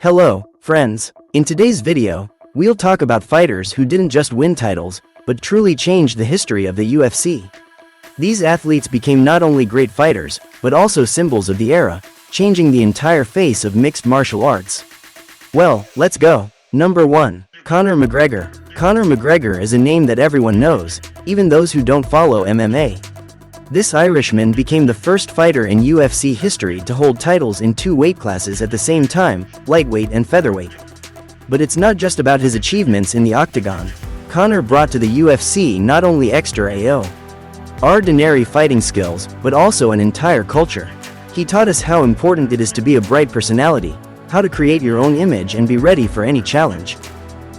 Hello, friends. In today's video, we'll talk about fighters who didn't just win titles, but truly changed the history of the UFC. These athletes became not only great fighters, but also symbols of the era, changing the entire face of mixed martial arts. Well, let's go. Number 1. Conor McGregor. Conor McGregor is a name that everyone knows, even those who don't follow MMA. This Irishman became the first fighter in UFC history to hold titles in two weight classes at the same time, lightweight and featherweight. But it's not just about his achievements in the octagon. Conor brought to the UFC not only extraordinary fighting skills, but also an entire culture. He taught us how important it is to be a bright personality, how to create your own image and be ready for any challenge.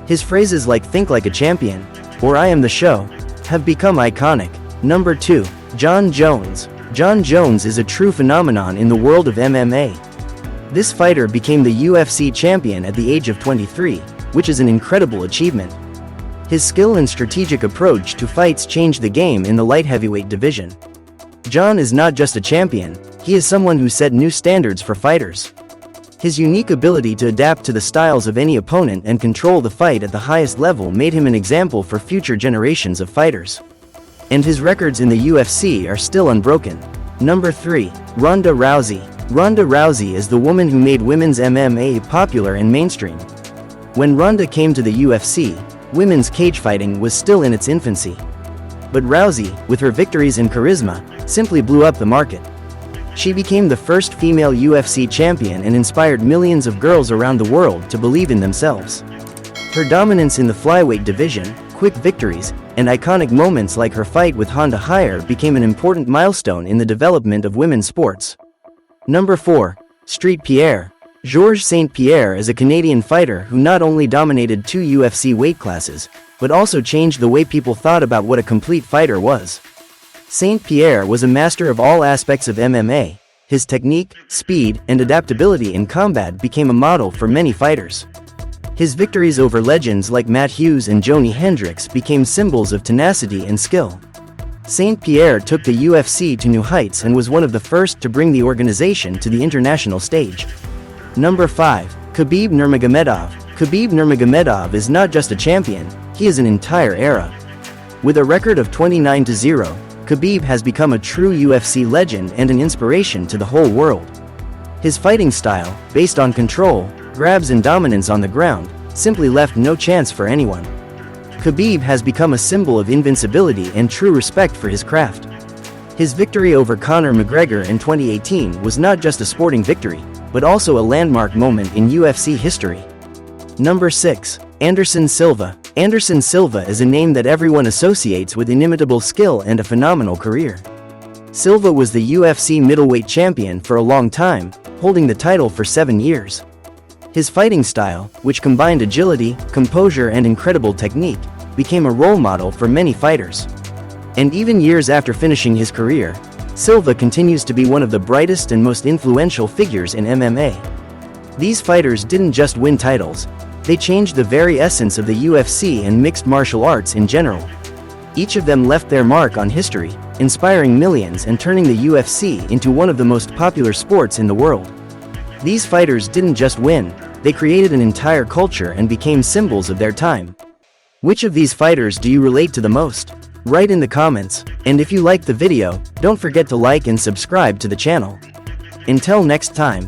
His phrases like "think like a champion" or "I am the show" have become iconic. Number 2. Jon Jones. Jon Jones is a true phenomenon in the world of MMA. This fighter became the UFC champion at the age of 23, which is an incredible achievement. His skill and strategic approach to fights changed the game in the light heavyweight division. Jon is not just a champion, he is someone who set new standards for fighters. His unique ability to adapt to the styles of any opponent and control the fight at the highest level made him an example for future generations of fighters. And his records in the UFC are still unbroken. Number 3. Ronda Rousey. Ronda Rousey is the woman who made women's MMA popular and mainstream. When Ronda came to the UFC, women's cage fighting was still in its infancy. But Rousey, with her victories and charisma, simply blew up the market. She became the first female UFC champion and inspired millions of girls around the world to believe in themselves. Her dominance in the flyweight division, quick victories, and iconic moments like her fight with Honda Hire became an important milestone in the development of women's sports. Number 4. Saint-Pierre. Georges Saint-Pierre is a Canadian fighter who not only dominated two UFC weight classes, but also changed the way people thought about what a complete fighter was. Saint-Pierre was a master of all aspects of MMA. His technique, speed, and adaptability in combat became a model for many fighters. His victories over legends like Matt Hughes and Joni Hendricks became symbols of tenacity and skill. Saint-Pierre took the UFC to new heights and was one of the first to bring the organization to the international stage. Number 5. Khabib Nurmagomedov. Khabib Nurmagomedov is not just a champion, he is an entire era. With a record of 29-0, Khabib has become a true UFC legend and an inspiration to the whole world. His fighting style, based on control, grabs and dominance on the ground, simply left no chance for anyone. Khabib has become a symbol of invincibility and true respect for his craft. His victory over Conor McGregor in 2018 was not just a sporting victory, but also a landmark moment in UFC history. Number 6. Anderson Silva. Anderson Silva is a name that everyone associates with inimitable skill and a phenomenal career. Silva was the UFC middleweight champion for a long time, holding the title for 7 years. His fighting style, which combined agility, composure and incredible technique, became a role model for many fighters. And even years after finishing his career, Silva continues to be one of the brightest and most influential figures in MMA. These fighters didn't just win titles, they changed the very essence of the UFC and mixed martial arts in general. Each of them left their mark on history, inspiring millions and turning the UFC into one of the most popular sports in the world. These fighters didn't just win, they created an entire culture and became symbols of their time. Which of these fighters do you relate to the most? Write in the comments, and if you liked the video, don't forget to like and subscribe to the channel. Until next time.